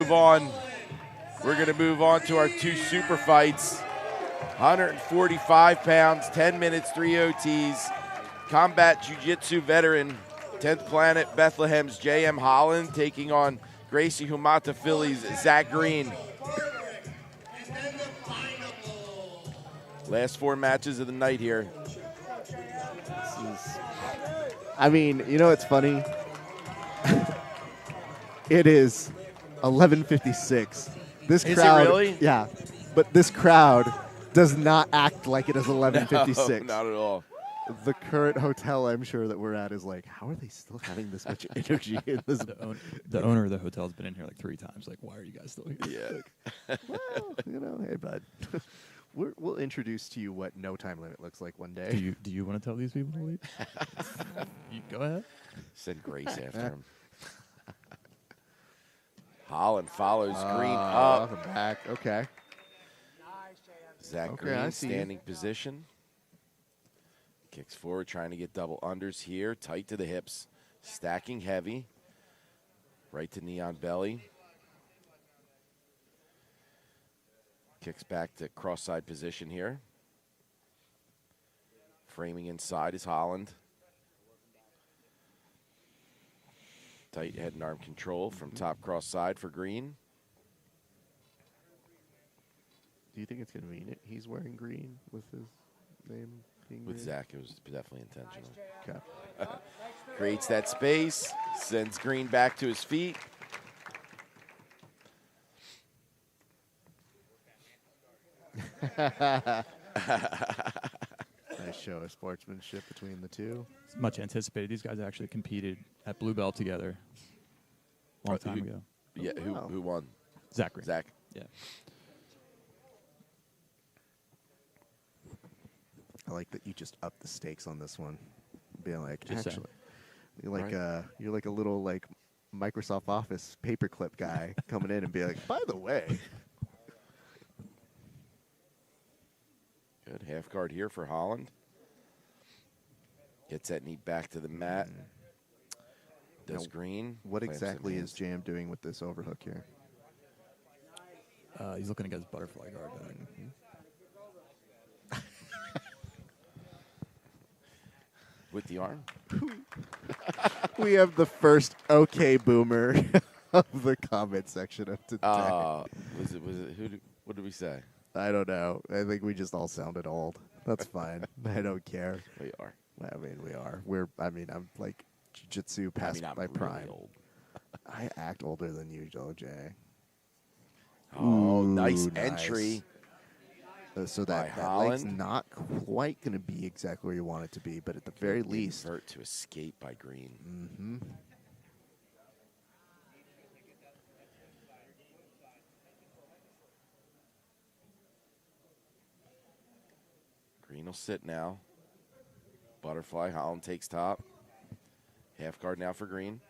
move on. We're going to move on to our two super fights. 145 pounds, 10 minutes, 3 OTs. Combat Jiu-Jitsu veteran, 10th Planet Bethlehem's J.M. Holland taking on Gracie Humata Phillies Zach Green. Last 4 matches of the night here. I mean, you know what's funny? It is 11:56. This Is crowd, it really? Yeah, but this crowd does not act like it is 11:56. No, not at all. The current hotel I'm sure that we're at is like, how are they still having this much energy in this? The owner of the hotel has been in here like 3 times. Like, why are you guys still here? Yeah. Well, you know, hey, bud. We'll introduce to you what no time limit looks like one day. Do you want to tell these people to leave? You go ahead. Send Grace after him. Holland follows Green up. And back. Okay. Zach Okay, I Green, see you. standing position. Kicks forward, trying to get double unders here. Tight to the hips. Stacking heavy. Right to knee on belly. Kicks back to cross-side position here. Framing inside is Holland. Tight head and arm control from top cross side for Green. Do you think it's convenient he's wearing green with his name being With green? Zach, it was definitely intentional. Okay. Creates that space, sends Green back to his feet. Nice show of sportsmanship between the two. It's much anticipated. These guys actually competed at Blue Belt together a long time ago. Yeah, wow. who won? Zach Green. Zach. Yeah. I like that you just upped the stakes on this one. Being like, Just saying. actually, you're like Right. you're like a little like Microsoft Office paperclip guy coming in and be like, by the way, Good half guard here for Holland. Gets that knee back to the mat. Does Now, Green. what Clamps in exactly hands. is Jam doing with this overhook here? He's looking to get his butterfly guard back. With the arm? We have the first okay boomer of the comment section of today. Was it what did we say? I don't know. I think we just all sounded old. That's fine. I don't care. We are. I mean, we are. I'm like jiu-jitsu I past mean, I'm my really prime. old. I act older than you, Joe J. Oh, Ooh, nice nice. entry. So By that leg's Holland. not quite going to be exactly where you want it to be, but at the very least, Invert to escape by Green. mm-hmm. Green will sit now. Butterfly. Holland takes top. Half guard now for Green.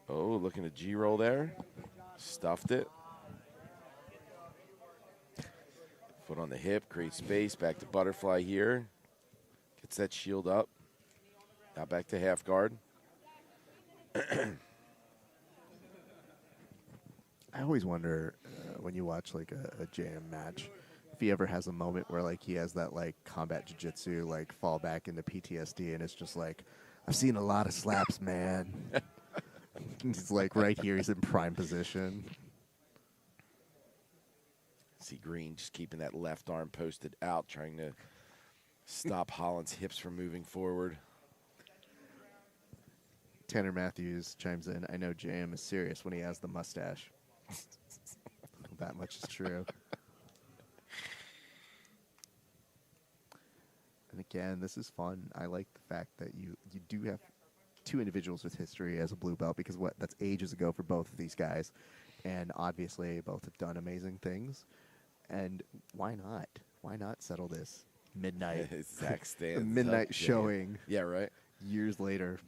Oh, looking at G-roll there. Stuffed it. Foot on the hip, creates space. Back to butterfly here. Gets that shield up. Now back to half guard. I always wonder when you watch like a JM match if he ever has a moment where like he has that like combat jiu-jitsu like fall back into PTSD and it's just like, I've seen a lot of slaps, man. He's like right here, he's in prime position. See Green just keeping that left arm posted out, trying to stop Holland's hips from moving forward. Tanner Matthews chimes in, I know JM is serious when he has the mustache. That much is true. And again, this is fun. I like the fact that you do have two individuals with history as a blue belt because that's ages ago for both of these guys. And obviously both have done amazing things. And why not? Why not settle this midnight? Zach stands A midnight up, showing. Yeah, right. Years later.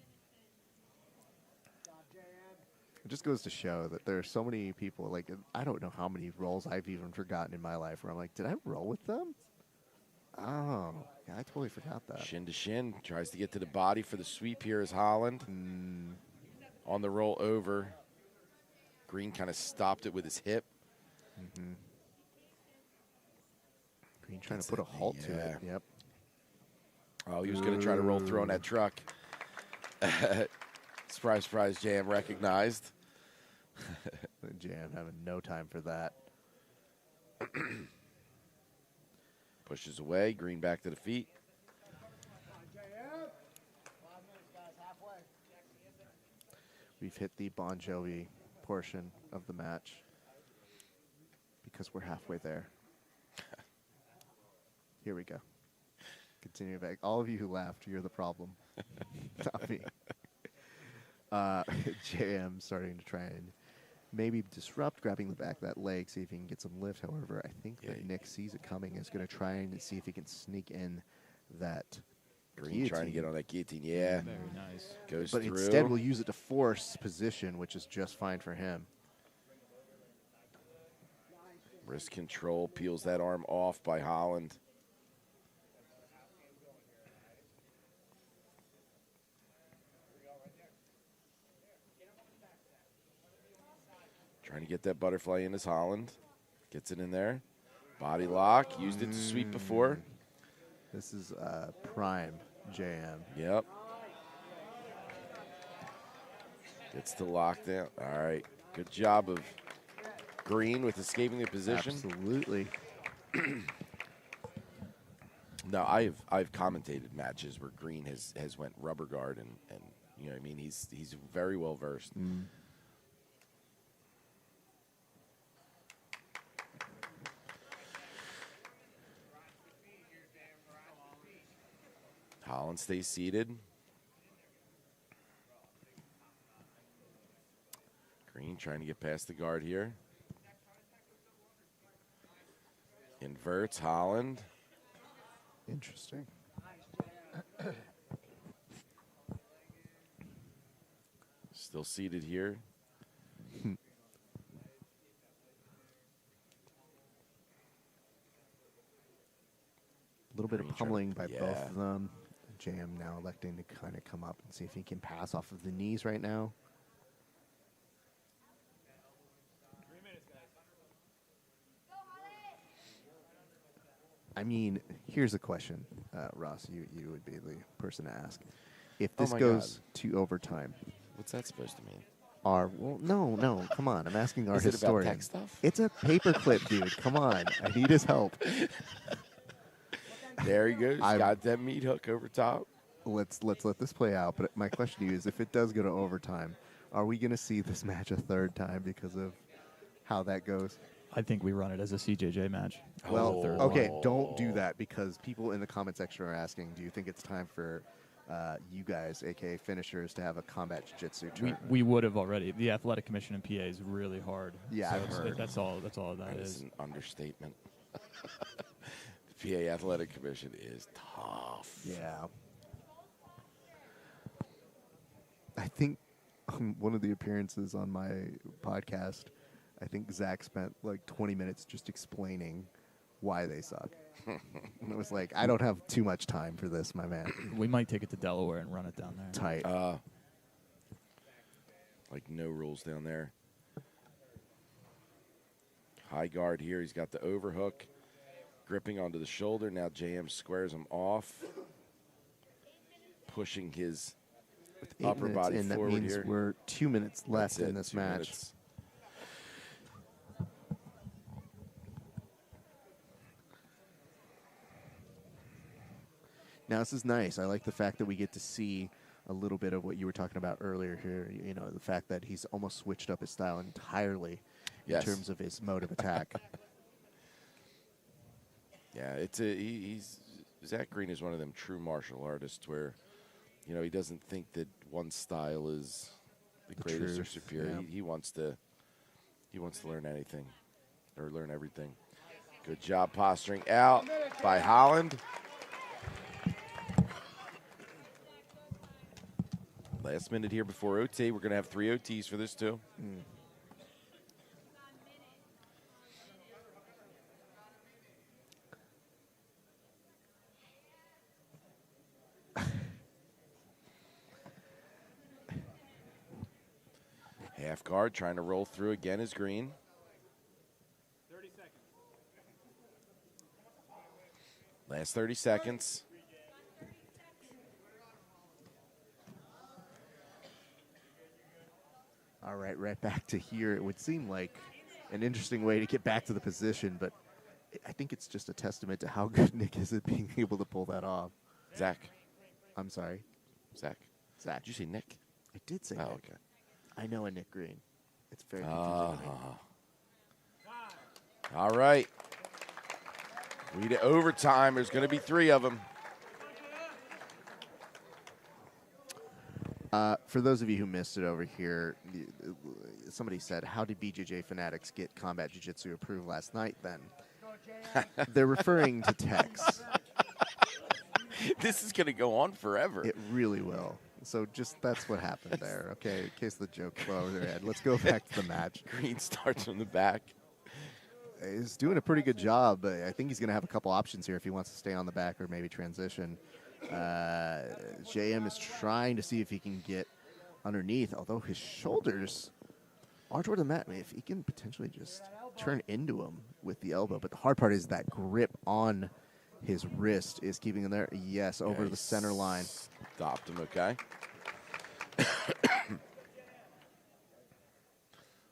It just goes to show that there are so many people, like, I don't know how many roles I've even forgotten in my life where I'm like, did I roll with them? Oh, Yeah, I totally forgot that. Shin to shin. Tries to get to the body for the sweep here is Holland. On the roll over. Green kind of stopped it with his hip. Green trying to put a halt to it. Yep. Oh, he was going to try to roll through on that truck. Surprise, surprise, Jam recognized. Jam having no time for that. Pushes away. Green back to the feet. We've hit the Bon Jovi portion of the match because we're halfway there. Here we go. Continue back. All of you who laughed, you're the problem. Not me. JM starting to try and maybe disrupt, grabbing the back of that leg, see if he can get some lift. However, I think that Nick sees it coming, is going to try and see if he can sneak in that Green trying to get on that guillotine. Yeah. Very nice. Goes but through. instead we'll use it to force position, which is just fine for him. Wrist control. Peels that arm off by Holland. Trying to get that butterfly in his Holland. Gets it in there. Body lock. Used it to sweep before. This is prime JM. Yep. Gets the lockdown. All right. Good job of Green with escaping the position. Absolutely. No, I've commentated matches where Green has went rubber guard and you know what I mean, he's very well versed. Holland stays seated. Green trying to get past the guard here. Inverts Holland. Interesting. Still seated here. A little bit of pummeling by both of them. Jam now electing to kind of come up and see if he can pass off of the knees right now. I mean, here's a question, Ross. You would be the person to ask. If this goes to overtime, what's that supposed to mean? No, come on. I'm asking our Is it historian. about tech stuff? It's a paperclip, dude. Come on. I need his help. There he goes. Got that meat hook over top. Let's let this play out. But my question to you is, if it does go to overtime, are we going to see this match a third time because of how that goes? I think we run it as a CJJ match. Well, okay, don't do that because people in the comment section are asking, do you think it's time for you guys, a.k.a. finishers, to have a combat jiu-jitsu tournament? We would have already. The Athletic Commission in PA is really hard. Yeah, so I've heard. that's all that is is. an understatement. The PA Athletic Commission is tough. Yeah. I think one of the appearances on my podcast, I think Zach spent like 20 minutes just explaining why they suck. And it was like, I don't have too much time for this, my man. We might take it to Delaware and run it down there. Tight. Like no rules down there. High guard here. He's got the overhook. Gripping onto the shoulder. Now JM squares him off. Pushing his upper body and forward that means here. we're 2 minutes left That's in it, this 2 match. minutes. Now, this is nice. I like the fact that we get to see a little bit of what you were talking about earlier here. You know, the fact that he's almost switched up his style entirely in terms of his mode of attack. Yeah, he's Zach Green is one of them true martial artists where, you know, he doesn't think that one style is the greatest or superior. Yeah. He wants to learn anything or learn everything. Good job posturing out by Holland. Last minute here before OT. We're going to have 3 OTs for this too. Half guard trying to roll through again is Green. 30 seconds. Last 30 seconds. All right back to here. It would seem like an interesting way to get back to the position, but I think it's just a testament to how good Nick is at being able to pull that off. Zach. I'm sorry. Zach. Zach. Did you say Nick? I did say Oh, Nick. okay. I know a Nick Green. It's very confusing to me. All right. We to overtime. There's going to be 3 of them. For those of you who missed it over here, somebody said, how did BJJ Fanatics get Combat Jiu-Jitsu approved last night then? They're referring to Tex. This is going to go on forever. It really will. So just that's what happened there, okay, in case the joke flew over their head. Let's go back to the match. Green starts from the back. He's doing a pretty good job, but I think he's going to have a couple options here if he wants to stay on the back or maybe transition. JM is trying to see if he can get underneath, although his shoulders are toward the mat. I mean, if he can potentially just turn into him with the elbow. But the hard part is that grip on his wrist is keeping him there. Yes, over the center line. Stopped him, okay.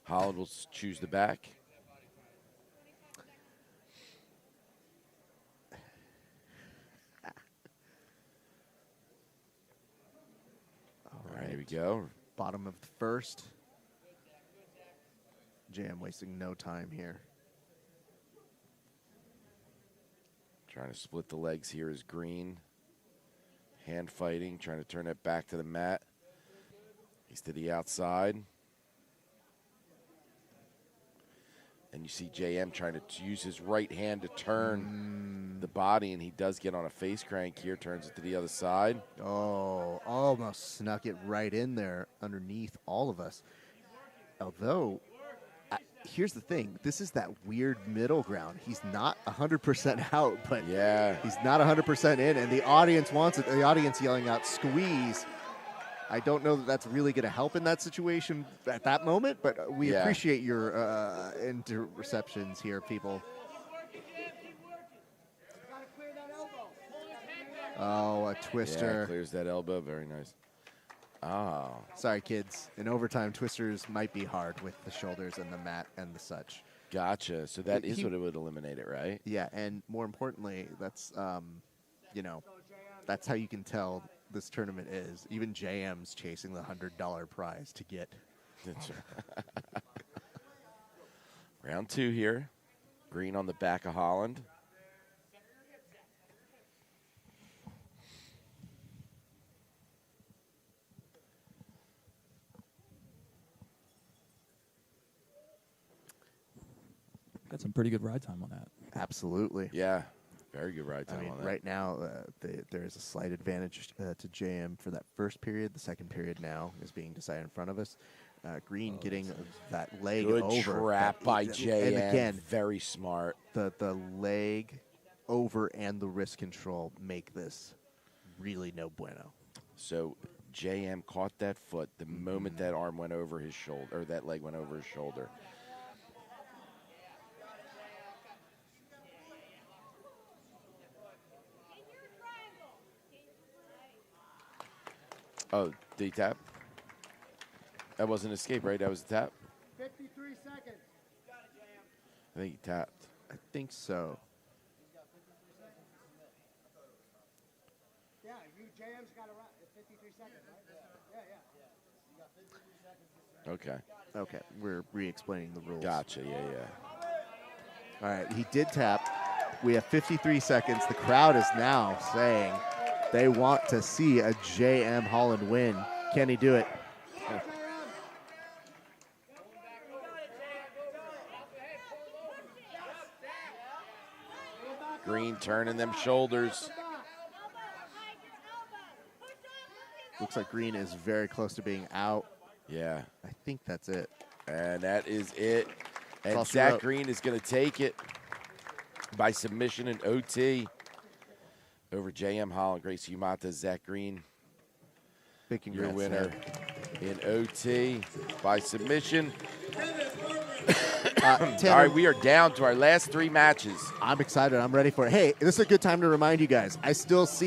Holland will choose the back. All right, here we go. Bottom of the first. JM wasting no time here. Trying to split the legs here is Green. Hand fighting, trying to turn it back to the mat. He's to the outside. And you see JM trying to use his right hand to turn the body, and he does get on a face crank here, turns it to the other side. Oh, almost snuck it right in there underneath all of us. Although, here's the thing. This is that weird middle ground. He's not 100% out, but yeah, he's not 100% in, and the audience wants it. The audience yelling out, squeeze. I don't know that that's really going to help in that situation at that moment, but we appreciate your interceptions here, people. Oh, a twister. Yeah, clears that elbow. Very nice. Oh. Sorry, kids. In overtime, twisters might be hard with the shoulders and the mat and the such. Gotcha. So that is what it would eliminate it, right? Yeah, and more importantly, that's, that's how you can tell this tournament is. Even JM's chasing the $100 prize to get. Round 2 here. Green on the back of Holland. Got some pretty good ride time on that. Absolutely. Yeah. Very good ride time I mean, on that. right now, there is a slight advantage to JM for that first period. The second period now is being decided in front of us. Green getting that leg good over. Trap by JM. And again, very smart. The leg over and the wrist control make this really no bueno. So JM caught that foot the moment that arm went over his shoulder, or that leg went over his shoulder. Oh, did he tap? That wasn't an escape, right? That was a tap? 53 seconds. I think he tapped. I think so. Yeah, JM's got a 53 seconds, right? Yeah. You got 53 seconds. Okay. Okay, we're re-explaining the rules. Gotcha, yeah. All right, he did tap. We have 53 seconds. The crowd is now saying they want to see a JM Holland win. Can he do it? Green turning them shoulders. Looks like Green is very close to being out. Yeah. I think that's it. And that is it. And Cross Zach rope. Green is going to take it by submission and OT over JM Holland. Gracie Umata, Zach Green, Big your congrats, winner. Zach. in OT by submission. Tanner, All right, we are down to our last 3 matches. I'm excited. I'm ready for it. Hey, this is a good time to remind you guys. I still see